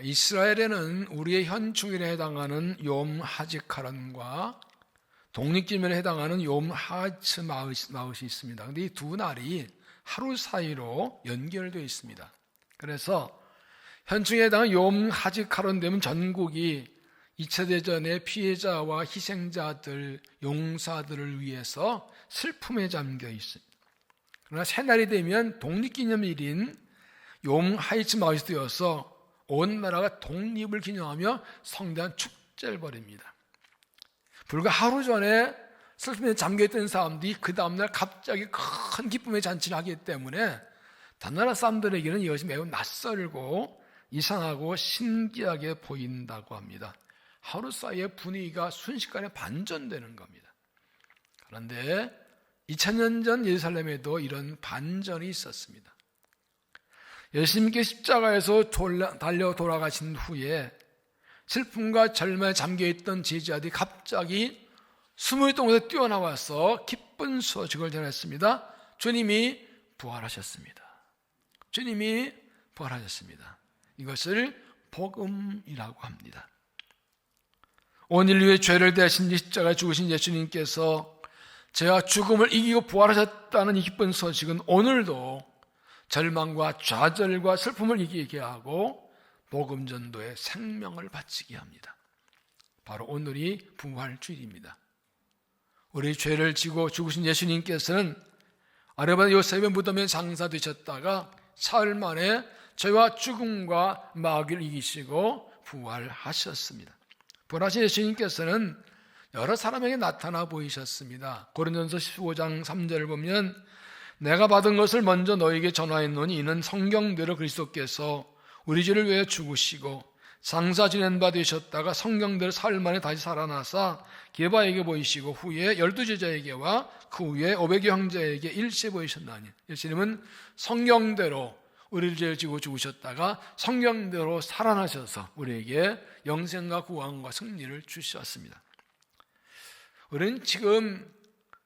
이스라엘에는 우리의 현충일에 해당하는 욤 하지카론과 독립기념일에 해당하는 욤 하츠 마읒이 있습니다. 그런데 이 두 날이 하루 사이로 연결되어 있습니다. 그래서 현충일에 해당하는 욤 하지카론 되면 전국이 2차 대전의 피해자와 희생자들, 용사들을 위해서 슬픔에 잠겨 있습니다. 그러나 새날이 되면 독립기념일인 욤 하이츠 마읒이 되어서 온 나라가 독립을 기념하며 성대한 축제를 벌입니다. 불과 하루 전에 슬픔에 잠겨있던 사람들이 그 다음날 갑자기 큰 기쁨의 잔치를 하기 때문에 다나라 사람들에게는 이것이 매우 낯설고 이상하고 신기하게 보인다고 합니다. 하루 사이에 분위기가 순식간에 반전되는 겁니다. 그런데 2000년 전 예루살렘에도 이런 반전이 있었습니다. 예수님께 십자가에서 달려 돌아가신 후에 슬픔과 절망에 잠겨있던 제자들이 갑자기 숨을 동에서 뛰어나와서 기쁜 소식을 전했습니다. 주님이 부활하셨습니다. 주님이 부활하셨습니다. 이것을 복음이라고 합니다. 온 인류의 죄를 대신 십자가에 죽으신 예수님께서 죄와 죽음을 이기고 부활하셨다는 이 기쁜 소식은 오늘도 절망과 좌절과 슬픔을 이기게 하고 복음 전도에 생명을 바치게 합니다. 바로 오늘이 부활주일입니다. 우리 죄를 지고 죽으신 예수님께서는 아르바나 요셉의 무덤에 장사되셨다가 사흘 만에 죄와 죽음과 마귀를 이기시고 부활하셨습니다. 부활하신 예수님께서는 여러 사람에게 나타나 보이셨습니다. 고린도전서 15장 3절을 보면 내가 받은 것을 먼저 너에게 전하였노니 이는 성경대로 그리스도께서 우리 죄를 위해 죽으시고 장사 지낸 바 되셨다가 성경대로 사흘 만에 다시 살아나사 게바에게 보이시고 후에 12제자에게와 그 후에 500여 형제에게 일시에 보이셨나니 예수님은 성경대로 우리를 죄를 지고 죽으셨다가 성경대로 살아나셔서 우리에게 영생과 구원과 승리를 주셨습니다. 우리는 지금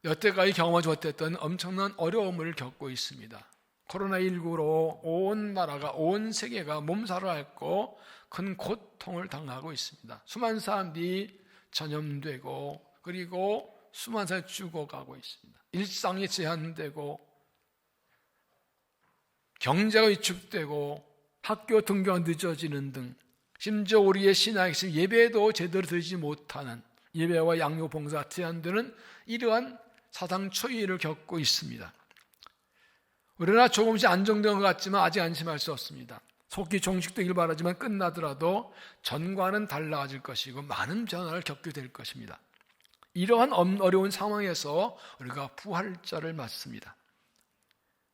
여태까지 경험하지 못했던 엄청난 어려움을 겪고 있습니다. 코로나19로 온 나라가, 온 세계가 몸살을 앓고 큰 고통을 당하고 있습니다. 수많은 사람들이 전염되고 그리고 수많은 사람이 죽어가고 있습니다. 일상이 제한되고 경제가 위축되고 학교 등교가 늦어지는 등 심지어 우리의 신앙의 예배도 제대로 드리지 못하는 예배와 양육 봉사가 제한되는 이러한 사상 초유를 겪고 있습니다. 우리나라 조금씩 안정된 것 같지만 아직 안심할 수 없습니다. 속히 종식되길 바라지만 끝나더라도 전과는 달라질 것이고 많은 변화를 겪게 될 것입니다. 이러한 어려운 상황에서 우리가 부활절을 맞습니다.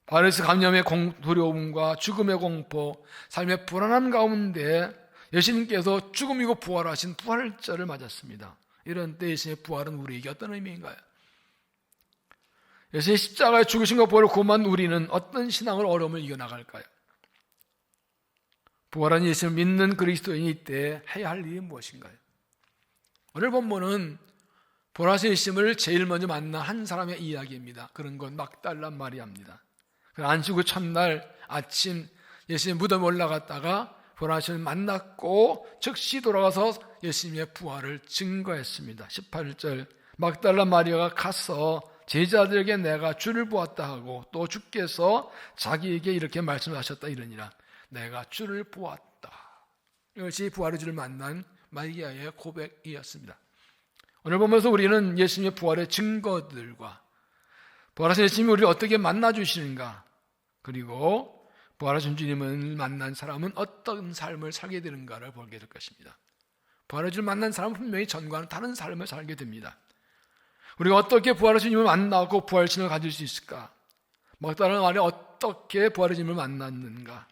바이러스 감염의 두려움과 죽음의 공포, 삶의 불안함 가운데 예수님께서 죽음이고 부활하신 부활절을 맞았습니다. 이런 때 예수님의 부활은 우리에게 어떤 의미인가요? 예수님의 십자가에 죽으신 것 부활을 고만 우리는 어떤 신앙으로 어려움을 이겨나갈까요? 부활한 예수를 믿는 그리스도인이 이때 해야 할 일이 무엇인가요? 오늘 본문은 부활하신 예수님을 제일 먼저 만난 한 사람의 이야기입니다. 그런 건 막달라 마리아입니다. 안식 후 첫날 아침 예수님 무덤에 올라갔다가 부활하신 만났고 즉시 돌아가서 예수님의 부활을 증거했습니다. 18절 막달라 마리아가 가서 제자들에게 내가 주를 보았다 하고 또 주께서 자기에게 이렇게 말씀하셨다 이러니라. 내가 주를 보았다. 이것이 부활의 주를 만난 마리아의 고백이었습니다. 오늘 보면서 우리는 예수님의 부활의 증거들과 부활하신 예수님이 우리를 어떻게 만나주시는가, 그리고 부활하신 주님을 만난 사람은 어떤 삶을 살게 되는가를 보게 될 것입니다. 부활의 주를 만난 사람은 분명히 전과는 다른 삶을 살게 됩니다. 우리가 어떻게 부활하신 주님을 만나고 부활의 신을 가질 수 있을까? 막달라 마리아 어떻게 부활의 주님을 만났는가?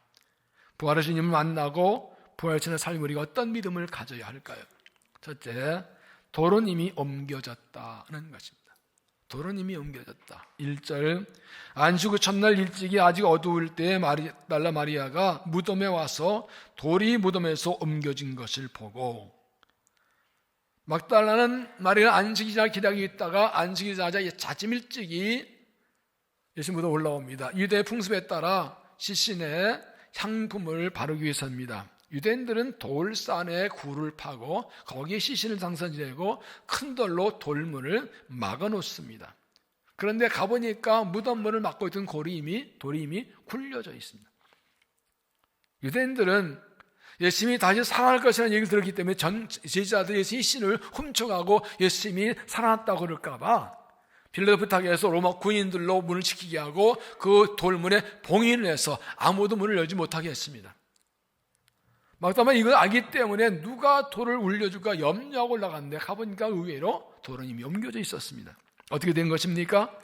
부활하신 주님을 만나고 부활의 신을 살면 우리가 어떤 믿음을 가져야 할까요? 첫째, 돌은 이미 옮겨졌다는 것입니다. 돌은 이미 옮겨졌다. 1절 안식 후 첫날 일찍이 아직 어두울 때 막달라 마리아가 무덤에 와서 돌이 무덤에서 옮겨진 것을 보고, 막달라는 마리아가 안식이 잘 기다리고 있다가 안식이 자자 아침 일찍이 예수 무덤 올라옵니다. 유대의 풍습에 따라 시신에 향품을 바르기 위해서입니다. 유대인들은 돌산에 굴을 파고 거기에 시신을 장사지내고 큰 돌로 돌문을 막아 놓습니다. 그런데 가보니까 무덤문을 막고 있던 돌이 이미 굴려져 있습니다. 유대인들은 예수님이 다시 살아날 것이라는 얘기를 들었기 때문에 전 제자들이 예수님의 신을 훔쳐가고 예수님이 살아났다고 그럴까 봐 빌라도 부탁해서 로마 군인들로 문을 지키게 하고 그 돌문에 봉인을 해서 아무도 문을 열지 못하게 했습니다. 막다만 이걸 알기 때문에 누가 돌을 울려줄까 염려하고 올라갔는데 가보니까 의외로 돌은 이미 옮겨져 있었습니다. 어떻게 된 것입니까?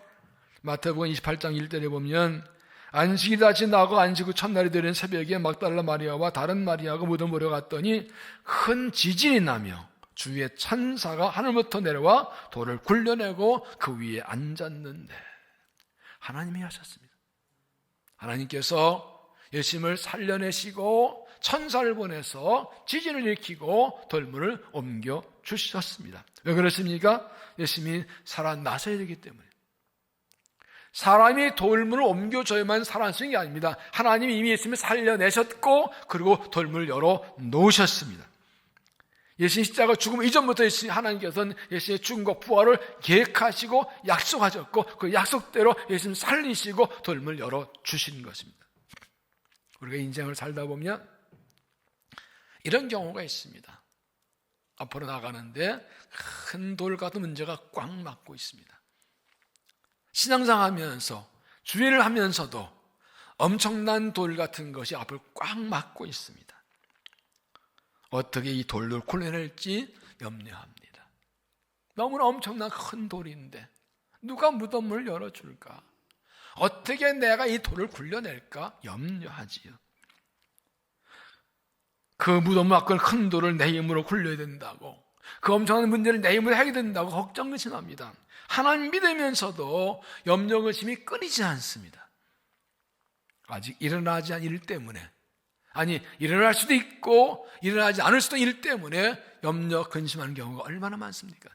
마태복음 28장 1절에 보면 안식이 다 지나고 안식 후 첫날이 되는 새벽에 막달라 마리아와 다른 마리아가 무덤 보러 갔더니 큰 지진이 나며 주의 천사가 하늘부터 내려와 돌을 굴려내고 그 위에 앉았는데 하나님이 하셨습니다. 하나님께서 예수님을 살려내시고 천사를 보내서 지진을 일으키고 돌문을 옮겨 주셨습니다. 왜 그렇습니까? 예수님이 살아나셔야 되기 때문에. 사람이 돌문을 옮겨줘야만 살아날 수 있는 게 아닙니다. 하나님이 이미 예수님을 살려내셨고 그리고 돌문을 열어 놓으셨습니다. 예수님 십자가 죽음 이전부터 하나님께서는 예수님의 죽음과 부활을 계획하시고 약속하셨고 그 약속대로 예수님 살리시고 돌문을 열어 주신 것입니다. 우리가 인생을 살다 보면 이런 경우가 있습니다. 앞으로 나가는데 큰 돌 같은 문제가 꽉 막고 있습니다. 신앙생활하면서 주의를 하면서도 엄청난 돌 같은 것이 앞을 꽉 막고 있습니다. 어떻게 이 돌을 굴려낼지 염려합니다. 너무나 엄청난 큰 돌인데 누가 무덤을 열어줄까? 어떻게 내가 이 돌을 굴려낼까? 염려하지요. 그 무덤을 막고 큰 돌을 내 힘으로 굴려야 된다고, 그 엄청난 문제를 내 힘으로 해야 된다고 걱정의심합니다. 하나님 믿으면서도 염려의심이 끊이지 않습니다. 아직 일어나지 않은 일 때문에, 아니 일어날 수도 있고 일어나지 않을 수도 있는 일 때문에 염려, 근심하는 경우가 얼마나 많습니까?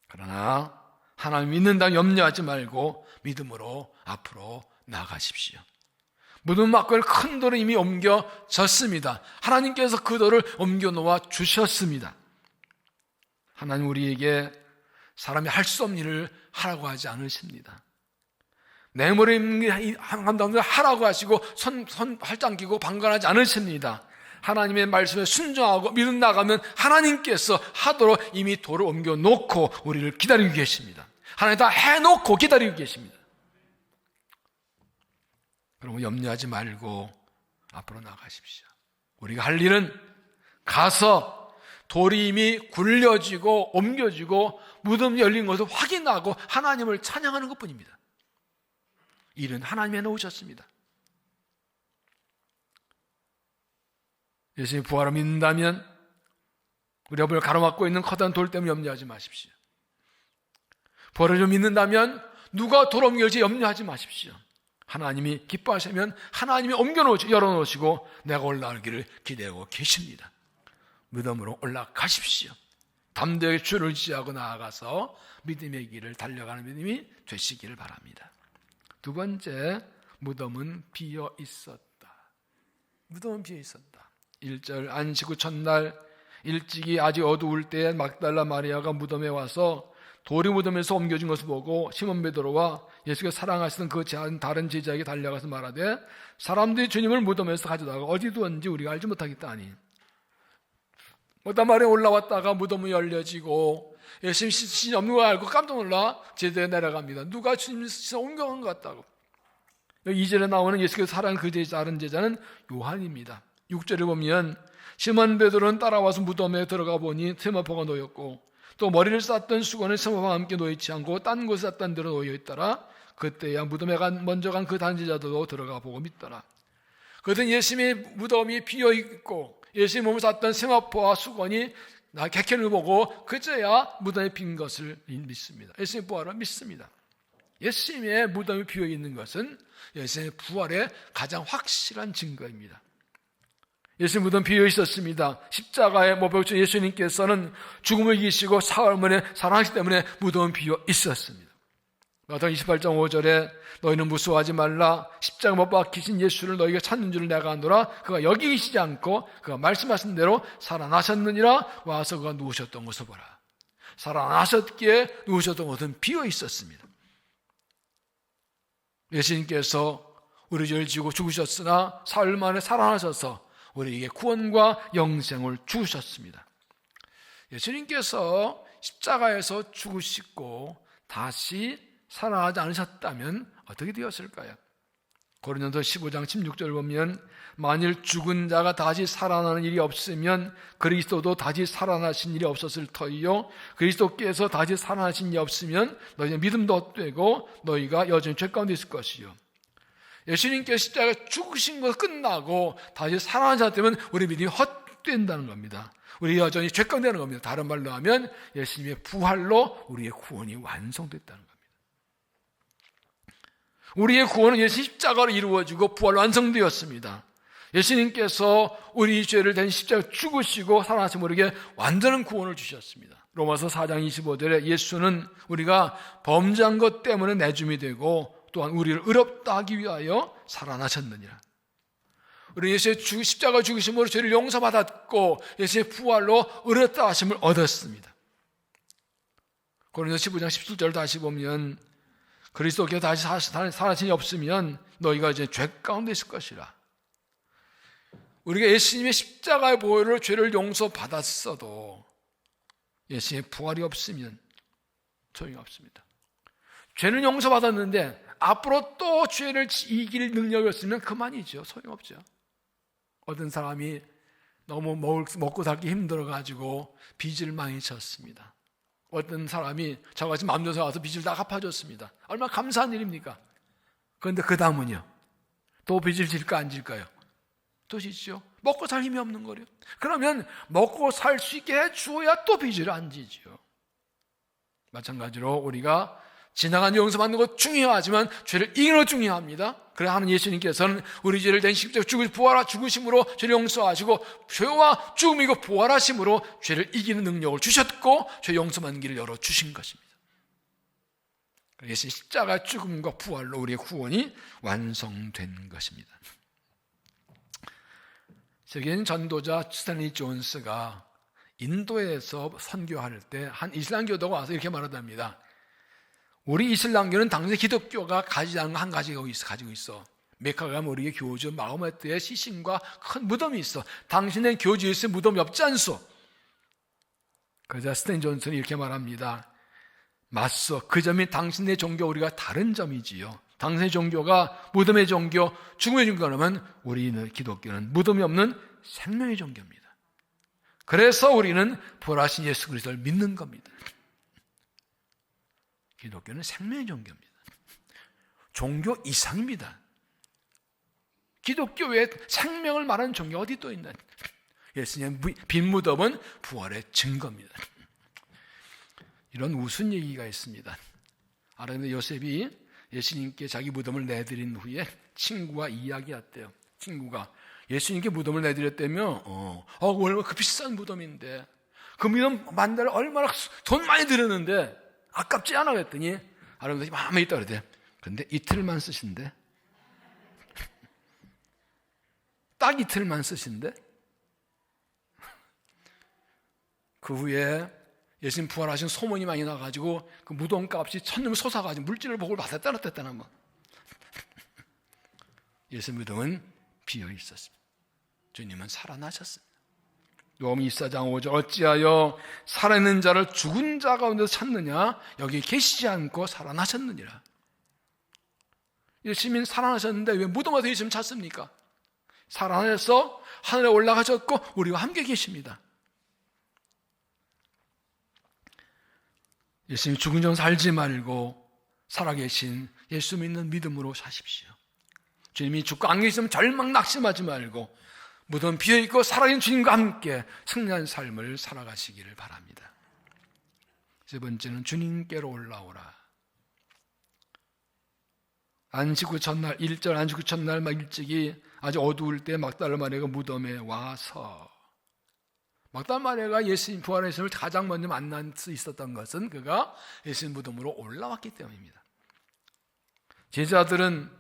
그러나 하나님 믿는다고 염려하지 말고 믿음으로 앞으로 나가십시오. 무덤 막고 큰 돌은 이미 옮겨졌습니다. 하나님께서 그 돌을 옮겨 놓아 주셨습니다. 하나님 우리에게 사람이 할 수 없는 일을 하라고 하지 않으십니다. 내물에 한다면 하라고 하시고 손 활짝 끼고 방관하지 않으십니다. 하나님의 말씀에 순종하고 믿음 나가면 하나님께서 하도록 이미 돌을 옮겨 놓고 우리를 기다리고 계십니다. 하나님 다 해놓고 기다리고 계십니다. 그러면 염려하지 말고 앞으로 나가십시오. 우리가 할 일은 가서 돌이 이미 굴려지고 옮겨지고 무덤이 열린 것을 확인하고 하나님을 찬양하는 것뿐입니다. 일은 하나님이 해놓으셨습니다. 예수님이 부활을 믿는다면 우리 앞을 가로막고 있는 커다란 돌 때문에 염려하지 마십시오. 부활을 좀 믿는다면 누가 돌 옮길지 염려하지 마십시오. 하나님이 기뻐하시면 하나님이 열어놓으시고 내가 올라가기를 기대하고 계십니다. 무덤으로 올라가십시오. 담대하게 주를 의지하고 나아가서 믿음의 길을 달려가는 믿음이 되시기를 바랍니다. 두 번째, 무덤은 비어 있었다. 무덤은 비어 있었다. 1절, 안식 후 첫날 일찍이 아직 어두울 때 막달라 마리아가 무덤에 와서 돌이 무덤에서 옮겨진 것을 보고 시몬 베드로와 예수가 사랑하시던 그 다른 제자에게 달려가서 말하되 사람들이 주님을 무덤에서 가져다가 어디 두었는지 우리가 알지 못하겠다 하니, 어떤 말에 올라왔다가 무덤이 열려지고 예수님 시신이 없는 걸 알고 깜짝 놀라 제자에 내려갑니다. 누가 주님 시신 옮겨간 것 같다고. 여기 2절에 나오는 예수께서 사랑하는 그 다른 제자는 요한입니다. 6절에 보면 시몬 베드로는 따라와서 무덤에 들어가 보니 세마포가 놓였고 또 머리를 쌌던 수건을 세마포와 함께 놓이지 않고 딴 곳에 쌌던 대로 놓여있더라. 그때야 무덤에 먼저 간 그 다른 제자들도 들어가 보고 믿더라. 그것은 예수님의 무덤이 비어있고 예수님 몸을 쌌던 세마포와 수건이 객현을 보고 그제야 무덤이 빈 것을 믿습니다. 예수님의 부활을 믿습니다. 예수님의 무덤이 비어있는 것은 예수님의 부활의 가장 확실한 증거입니다. 예수님 무덤 비어 있었습니다. 십자가에 못 박히신 예수님께서는 죽음을 이기시고 사흘 만에 살아나시기 때문에 무덤은 비어 있었습니다. 마태복음 28장 5절에 너희는 무서워하지 말라. 십자가 못 박히신 예수를 너희가 찾는 줄을 내가 아노라. 그가 여기 계시지 않고 그가 말씀하신 대로 살아나셨느니라. 와서 그가 누우셨던 것을 보라. 살아나셨기에 누우셨던 것은 비어 있었습니다. 예수님께서 우리 죄를 지고 죽으셨으나 사흘 만에 살아나셔서 우리에게 구원과 영생을 주셨습니다. 예수님께서 십자가에서 죽으시고 다시 살아나지 않으셨다면 어떻게 되었을까요? 고린도서 15장 16절 보면 만일 죽은 자가 다시 살아나는 일이 없으면 그리스도도 다시 살아나신 일이 없었을 터이요 그리스도께서 다시 살아나신 일이 없으면 너희의 믿음도 헛되고 너희가 여전히 죄 가운데 있을 것이요. 예수님께서 십자가에 죽으신 것 끝나고 다시 살아나셨다면 우리 믿음이 헛된다는 겁니다. 우리 여전히 죄 가운데 있는 겁니다. 다른 말로 하면 예수님의 부활로 우리의 구원이 완성됐다는 겁니다. 우리의 구원은 예수 십자가로 이루어지고 부활로 완성되었습니다. 예수님께서 우리 죄를 대신 십자가에 죽으시고 살아나신 우리에게 완전한 구원을 주셨습니다. 로마서 4장 25절에 예수는 우리가 범죄한 것 때문에 내줌이 되고 또한 우리를 의롭다 하기 위하여 살아나셨느니라. 우리 예수의 십자가 죽으심으로 죄를 용서받았고 예수의 부활로 의롭다 하심을 얻었습니다. 고린도서 15장 17절 다시 보면 그리스도께서 다시 살아나신 일이 없으면 너희가 이제 죄 가운데 있을 것이라. 우리가 예수님의 십자가의 보혈로 죄를 용서받았어도 예수님의 부활이 없으면 소용이 없습니다. 죄는 용서받았는데 앞으로 또 죄를 이길 능력이 없으면 그만이죠. 소용없죠. 어떤 사람이 너무 먹고 살기 힘들어가지고 빚을 많이 졌습니다. 어떤 사람이 저같이 맘대로 와서 빚을 다 갚아줬습니다. 얼마나 감사한 일입니까? 그런데 그 다음은요. 또 빚을 질까 안 질까요? 또 짓죠. 먹고 살 힘이 없는 거래요. 그러면 먹고 살 수 있게 해주어야 또 빚을 안 지죠. 마찬가지로 우리가 지나간 용서받는 것 중요하지만 죄를 이기는 것 중요합니다. 그래 하는 예수님께서는 우리 죄를 대신 십자가 부활하 죽으심으로 죄를 용서하시고 죄와 죽음이고 부활하심으로 죄를 이기는 능력을 주셨고 죄 용서받는 길을 열어주신 것입니다. 예수님 십자가 죽음과 부활로 우리의 구원이 완성된 것입니다. 세계인 전도자 스탠리 존스가 인도에서 선교할 때 한 이슬람교도가 와서 이렇게 말하답니다. 우리 이슬람교는 당시 기독교가 가지지 않은 한 가지가 가지고 있어. 메카가 가면 우리의 교주 마호메트의 시신과 큰 무덤이 있어. 당신의 교주에서 무덤이 없지 않소. 그러자 스탠 존슨이 이렇게 말합니다. 맞소. 그 점이 당신의 종교 우리가 다른 점이지요. 당신의 종교가 무덤의 종교, 죽음의 종교라면 우리는 기독교는 무덤이 없는 생명의 종교입니다. 그래서 우리는 부활하신 예수 그리스도를 믿는 겁니다. 기독교는 생명의 종교입니다. 종교 이상입니다. 기독교 외에 생명을 말하는 종교 어디 또 있나? 예수님의 빈 무덤은 부활의 증거입니다. 이런 우스운 얘기가 있습니다. 아르메니아 요셉이 예수님께 자기 무덤을 내드린 후에 친구와 이야기했대요. 친구가 예수님께 무덤을 내드렸다며 얼마나 그 비싼 무덤인데 그 무덤 만들어 얼마나 돈 많이 들었는데 아깝지 않아 그랬더니 아르메니아이 마음에 있다 그러대. 그런데 이틀만 쓰신대. 딱 이틀만 쓰신대. 그 후에 예수님 부활하신 소문이 많이 나가지고 그 무덤값이 천년 솟아가지고 물질을 복을 받았다 놨다는 뭐. 예수 무덤은 비어 있었습니다. 주님은 살아나셨습니다. 요한복음 24장 5절 어찌하여 살아있는 자를 죽은 자 가운데서 찾느냐? 여기 계시지 않고 살아나셨느니라. 예수님은 살아나셨는데 왜 무덤 안에 예수님 찾습니까? 살아나서 하늘에 올라가셨고 우리와 함께 계십니다. 예수님 죽은 전 살지 말고 살아계신 예수 믿는 믿음으로 사십시오. 주님이 죽고 안 계시면 절망 낙심하지 말고 무덤 비어있고 살아계신 주님과 함께 승리한 삶을 살아가시기를 바랍니다. 세 번째는 주님께로 올라오라. 안식 후 첫날 1절 안식 후 첫날 막 일찍이 아주 어두울 때 막달라 마리아가 무덤에 와서 막달라 마리아가 예수님 부활하심을 가장 먼저 만날 수 있었던 것은 그가 예수님 무덤으로 올라왔기 때문입니다. 제자들은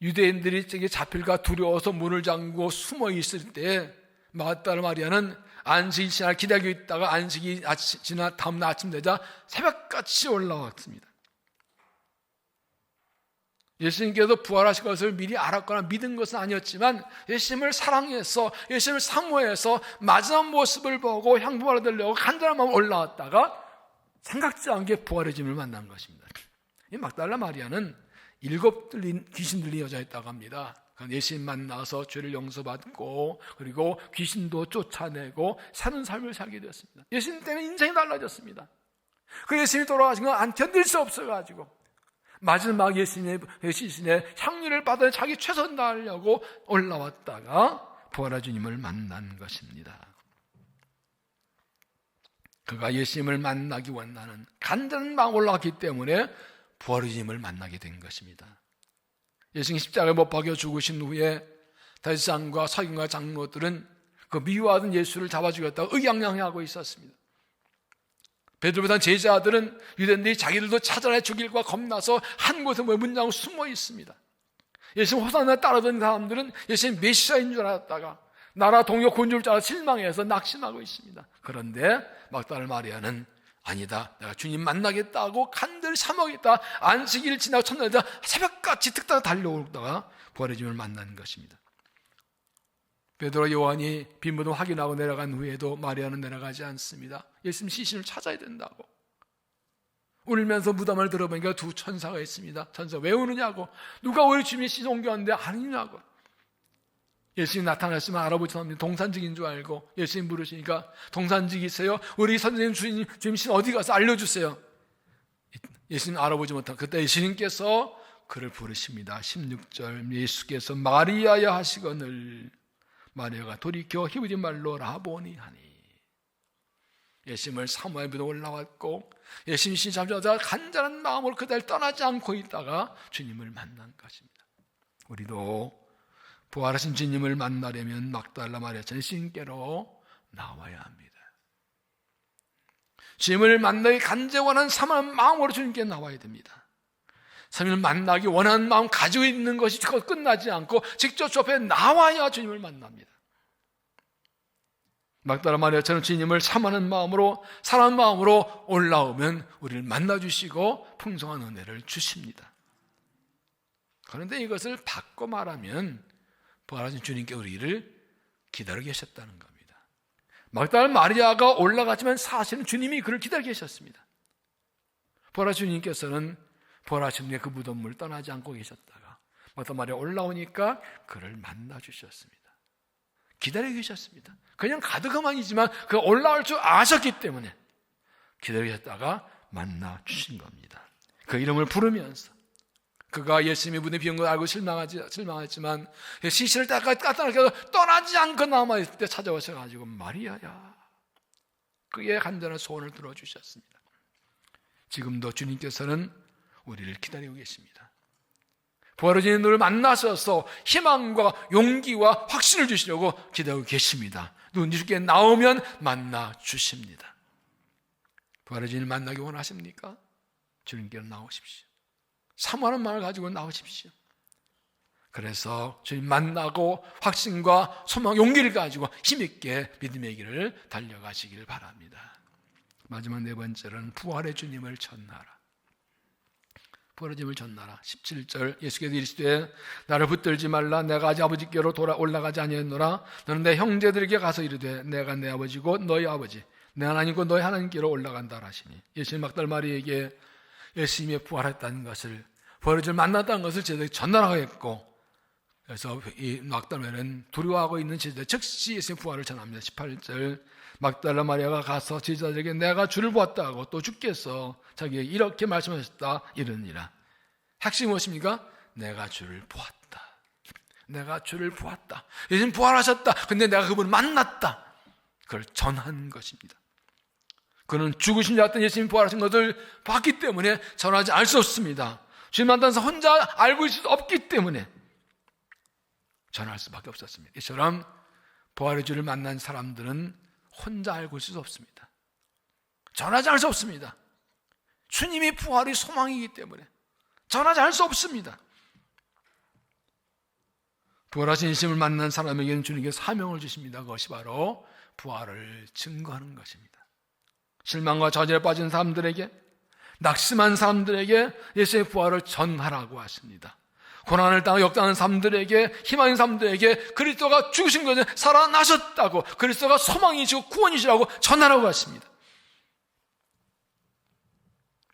유대인들이 저기 잡힐까 두려워서 문을 잠그고 숨어 있을 때 마르다와 마리아는 안식이 지나 기다리고 있다가 안식이 지나 다음날 아침 되자 새벽같이 올라왔습니다. 예수님께서 부활하실 것을 미리 알았거나 믿은 것은 아니었지만 예수님을 사랑해서 예수님을 사모해서 마지막 모습을 보고 향부하러 들려고 간절한 마음으로 올라왔다가 생각지 않게 부활의 주님을 만난 것입니다. 이 막달라 마리아는 7 귀신 들린 여자였다고 합니다. 예수님 만나서 죄를 용서받고 그리고 귀신도 쫓아내고 사는 삶을 살게 되었습니다. 예수님 때문에 인생이 달라졌습니다. 그 예수님이 돌아가신 건 안 견딜 수 없어가지고 마지막 예수님의 시신에 향유를 받아 자기 최선 다하려고 올라왔다가 부활의 주님을 만난 것입니다. 그가 예수님을 만나기 원하는 간절한 마음 올라왔기 때문에 부활의 주님을 만나게 된 것입니다. 예수님 십자가에 못 박혀 죽으신 후에 대제사장과 서기관과 장로들은 그 미워하던 예수를 잡아 죽였다고 의양양하고 있었습니다. 베드로보다는 제자들은 유대인들이 자기들도 찾아내 죽일까 겁나서 한 곳에 문장으로 숨어 있습니다. 예수님 호산나 따르던 사람들은 예수님 메시아인 줄 알았다가 나라 동역 군주를 따라 실망해서 낙심하고 있습니다. 그런데 막달라 마리아는 아니다, 내가 주님 만나겠다고 간절히 사모하겠다. 안식일 지나고 첫날 새벽같이 특다가 달려오다가 부활의 주님을 만난 것입니다. 베드로 요한이 빈무덤 확인하고 내려간 후에도 마리아는 내려가지 않습니다. 예수님 시신을 찾아야 된다고 울면서 무덤을 들어보니까 2 천사가 있습니다. 천사 왜 우느냐고, 누가 우리 주님의 시신 옮겨왔는데 아니냐고. 예수님 나타났으면 알아보지 않으면 동산직인 줄 알고 예수님 부르시니까 동산직이세요? 우리 선생님 주님 시신 어디 가서 알려주세요. 예수님 알아보지 못한 그때 예수님께서 그를 부르십니다. 16절 예수께서 마리아야 하시거늘 마리아가 돌이켜 히브리 말로 라보니 하니. 예수님을 사모에 믿어 올라왔고 예수님 신 잠자다 간절한 마음으로 그날 떠나지 않고 있다가 주님을 만난 것입니다. 우리도 부활하신 주님을 만나려면 막달라 마리아처럼 예수님께로 나와야 합니다. 주님을 만나기 간절히 원하는 사모하는 마음으로 주님께 나와야 됩니다. 주님을 만나기 원하는 마음 가지고 있는 것이 끝나지 않고 직접 주 앞에 나와야 주님을 만납니다. 막달라 마리아처럼 주님을 사모하는 마음으로 사랑하는 마음으로 올라오면 우리를 만나주시고 풍성한 은혜를 주십니다. 그런데 이것을 바꿔 말하면 부활하신 주님께 우리를 기다려 계셨다는 겁니다. 막달라 마리아가 올라갔지만 사실은 주님이 그를 기다려 계셨습니다. 부활하신 주님께서는 부활하신 후에 그 무덤을 떠나지 않고 계셨다가 막달라 마리아 올라오니까 그를 만나 주셨습니다. 기다려 계셨습니다. 그냥 가드가만이지만 그 올라올 줄 아셨기 때문에 기다려 계셨다가 만나 주신 겁니다. 그 이름을 부르면서 그가 예수님의 무덤에 비운 걸 알고 실망했지만 시신을 까딱하게 떠나지 않고 남아있을 때 찾아오셔가지고 마리아야, 그의 간절한 소원을 들어주셨습니다. 지금도 주님께서는 우리를 기다리고 계십니다. 부활의 주님을 만나셔서 희망과 용기와 확신을 주시려고 기다리고 계십니다. 누군지 주께 나오면 만나 주십니다. 부활의 주님을 만나기 원하십니까? 주님께로 나오십시오. 사모하는 마음을 가지고 나오십시오. 그래서 주님 만나고 확신과 소망, 용기를 가지고 힘있게 믿음의 길을 달려가시기를 바랍니다. 마지막 4번째는 부활의 주님을 전하라. 부활의 주님을 전하라. 17절 예수께서 이르시되 나를 붙들지 말라. 내가 아직 아버지께로 올라가지 아니하노라. 너는 내 형제들에게 가서 이르되 내가 내 아버지고 너희 아버지 내 하나님과 너희 하나님께로 올라간다 하시니. 예수님 막달라 마리아에게 예수님이 부활했다는 것을, 부활의 주님을 만났다는 것을 제자들에게 전하라고 했고, 그래서 이 막달라 마리아는 두려워하고 있는 제자들 즉시 예수님의 부활을 전합니다. 18절 막달라 마리아가 가서 제자들에게 내가 주를 보았다 하고 또 주께서 자기에게 이렇게 말씀하셨다 이르니라. 핵심이 무엇입니까? 내가 주를 보았다. 내가 주를 보았다. 예수님 부활하셨다. 근데 내가 그분을 만났다. 그걸 전한 것입니다. 그는 죽으신 줄 알았던 예수님 부활하신 것을 봤기 때문에 전하지 않을 수 없습니다. 주님 만나서 혼자 알고 있을 수 없기 때문에 전할 수밖에 없었습니다. 이처럼 부활의 주를 만난 사람들은 혼자 알고 있을 수 없습니다. 전하지 않을 수 없습니다. 주님이 부활이 소망이기 때문에 전하지 않을 수 없습니다. 부활하신 예수님을 만난 사람에게는 주님께서 사명을 주십니다. 그것이 바로 부활을 증거하는 것입니다. 실망과 좌절에 빠진 사람들에게, 낙심한 사람들에게 예수의 부활을 전하라고 하십니다. 고난을 당하고 역당하는 사람들에게, 희망인 사람들에게 그리스도가 죽으신 것을 살아나셨다고, 그리스도가 소망이시고 구원이시라고 전하라고 하십니다.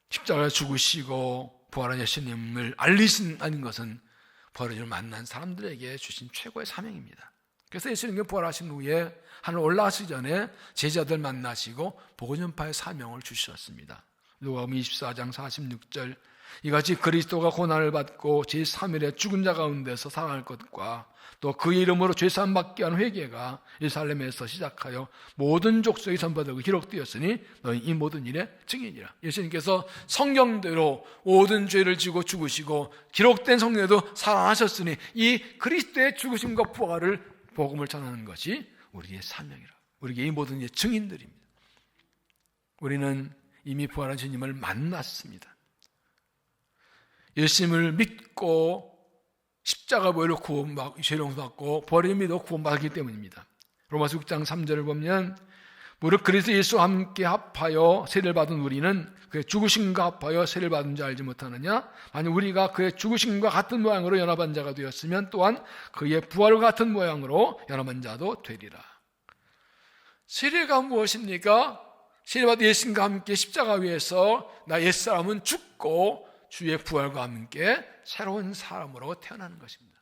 십자가에 죽으시고 부활한 예수님을 알리신다는 것은 부활을 만난 사람들에게 주신 최고의 사명입니다. 그래서 예수님께서 부활하신 후에 하늘 올라가시기 전에 제자들 만나시고 복음 전파의 사명을 주셨습니다. 누가복음 24장 46절, 이같이 그리스도가 고난을 받고 제3일에 죽은 자 가운데서 살아날 것과 또 그의 이름으로 죄사함 받게 하는 회개가 예루살렘에서 시작하여 모든 족속에 전파되고 기록되었으니 너희 이 모든 일의 증인이라. 예수님께서 성경대로 모든 죄를 지고 죽으시고 기록된 성경에도 살아나셨으니 이 그리스도의 죽으심과 부활을 복음을 전하는 것이 우리의 사명이라. 우리에게 이 모든 일의 증인들입니다. 우리는 이미 부활한 주님을 만났습니다. 예수님을 믿고 십자가 보혈로 구원받고 죄 용서받고 부활을 믿어 구원받았기 때문입니다. 로마서 6장 3절을 보면 무릇 그리스도 예수와 함께 합하여 세례를 받은 우리는 그의 죽으심과 합하여 세례를 받은 줄 알지 못하느냐? 만약 우리가 그의 죽으심과 같은 모양으로 연합한 자가 되었으면 또한 그의 부활과 같은 모양으로 연합한 자도 되리라. 세례가 무엇입니까? 세례받은 예수님과 함께 십자가 위에서 나 옛사람은 죽고 주의 부활과 함께 새로운 사람으로 태어나는 것입니다.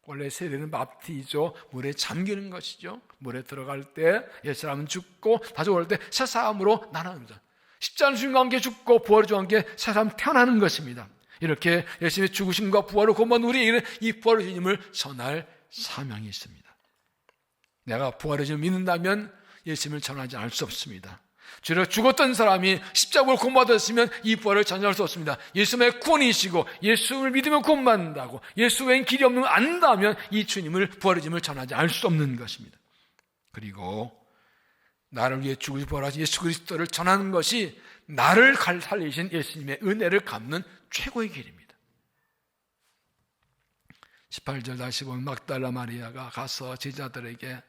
원래 세례는 밥티죠. 물에 잠기는 것이죠. 물에 들어갈 때 옛사람은 죽고 다시 올 때 새 사람으로 나눠집니다. 십자가는 주님과 함께 죽고 부활의 주와 함께 새 사람 태어나는 것입니다. 이렇게 예수님의 죽으심과 부활을 고만 우리에게는 이 부활의 주님을 전할 사명이 있습니다. 내가 부활의 주님을 믿는다면 예수님을 전하지 않을 수 없습니다. 죄로 죽었던 사람이 십자가를 구원받았으면 이 부활을 전할 수 없습니다. 예수님의 구원이시고 예수를 믿으면 구원받는다고, 예수 외엔 길이 없는 걸 안다면 이 주님을, 부활의 주님을 전하지 않을 수 없는 것입니다. 그리고 나를 위해 죽으시고 부활하신 예수 그리스도를 전하는 것이 나를 살리신 예수님의 은혜를 갚는 최고의 길입니다. 18절 다시 보면 막달라 마리아가 가서 제자들에게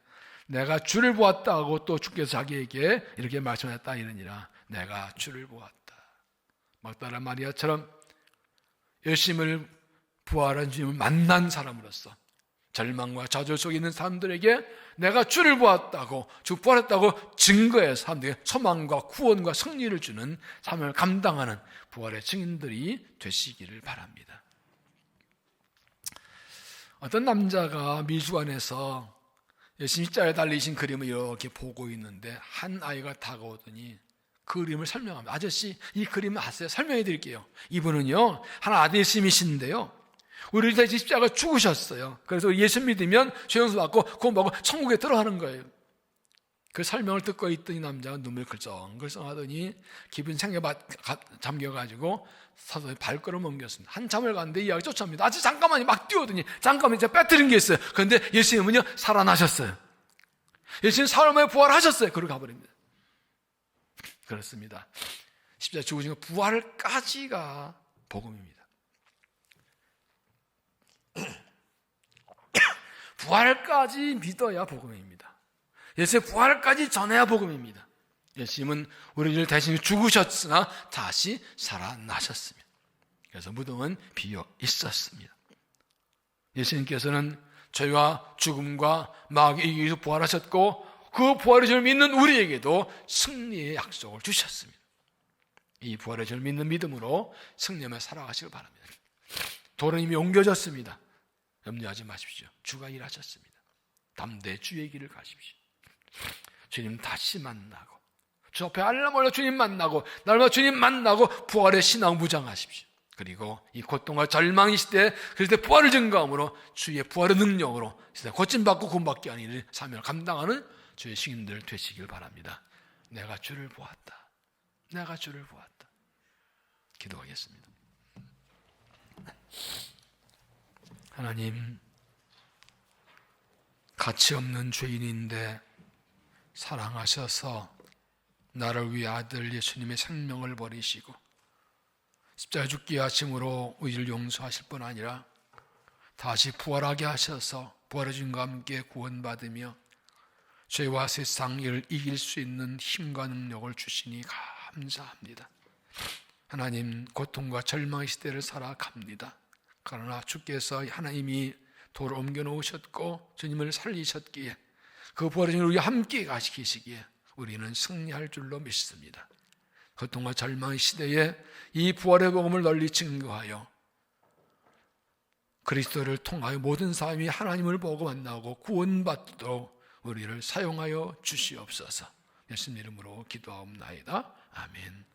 내가 주를 보았다고 또 주께서 자기에게 이렇게 말씀했다 이러니라. 내가 주를 보았다. 막달라 마리아처럼 예수님을 부활한 주님을 만난 사람으로서 절망과 좌절 속에 있는 사람들에게 내가 주를 보았다고, 주 부활했다고 증거해서 사람들에게 소망과 구원과 승리를 주는 사명을 감당하는 부활의 증인들이 되시기를 바랍니다. 어떤 남자가 미술관에서 예수님 십자가에 달리신 그림을 이렇게 보고 있는데 한 아이가 다가오더니 그 그림을 설명합니다. 아저씨, 이 그림을 아세요? 설명해 드릴게요. 이분은요, 하나 아들 예수님이신데요, 우리 위해서 십자가 죽으셨어요. 그래서 예수 믿으면 죄 용서 받고 구원받고 천국에 들어가는 거예요. 그 설명을 듣고 있더니 남자가 눈물 글썽글썽 하더니 기분 생겨 잠겨가지고 서서히 발걸음 옮겼습니다. 한참을 갔는데 이 아이가 쫓아옵니다. 아직 잠깐만요. 막 뛰어오더니 잠깐만 제가 빼뜨린 게 있어요. 그런데 예수님은요 살아나셨어요. 예수님 사람의 부활하셨어요. 그러고 가버립니다. 그렇습니다. 십자가 죽으신 것 부활까지가 복음입니다. 부활까지 믿어야 복음입니다. 예수의 부활까지 전해야 복음입니다. 예수님은 우리를 대신 죽으셨으나 다시 살아나셨습니다. 그래서 무덤은 비어 있었습니다. 예수님께서는 저희와 죽음과 마귀에 이기서 부활하셨고 그 부활의 주를 믿는 우리에게도 승리의 약속을 주셨습니다. 이 부활의 주를 믿는 믿음으로 승리하며 살아가시길 바랍니다. 돌은 이미 옮겨졌습니다. 염려하지 마십시오. 주가 일하셨습니다. 담대히 주의 길을 가십시오. 주님 다시 만나고 주 앞에 알람 올려 주님 만나고 날마다 주님 만나고 부활의 신앙 무장하십시오. 그리고 이 고통과 절망의 시대에 그리스도의 부활을 증거함으로 주의 부활의 능력으로 시대 고침받고 구원받게 하는 일을 사명을 감당하는 주의 신인들 되시길 바랍니다. 내가 주를 보았다. 내가 주를 보았다. 기도하겠습니다. 하나님, 가치 없는 죄인인데 사랑하셔서 나를 위해 아들 예수님의 생명을 버리시고 십자가 죽기의 아침으로 우리를 용서하실 뿐 아니라 다시 부활하게 하셔서 부활하신과 함께 구원받으며 죄와 세상을 이길 수 있는 힘과 능력을 주시니 감사합니다. 하나님, 고통과 절망의 시대를 살아갑니다. 그러나 주께서 하나님이 돌을 옮겨 놓으셨고 주님을 살리셨기에 그 부활하신 우리 함께 가시기에 우리는 승리할 줄로 믿습니다. 고통과 절망의 시대에 이 부활의 복음을 널리 증거하여 그리스도를 통하여 모든 사람이 하나님을 보고 만나고 구원받도록 우리를 사용하여 주시옵소서. 예수님 이름으로 기도하옵나이다. 아멘.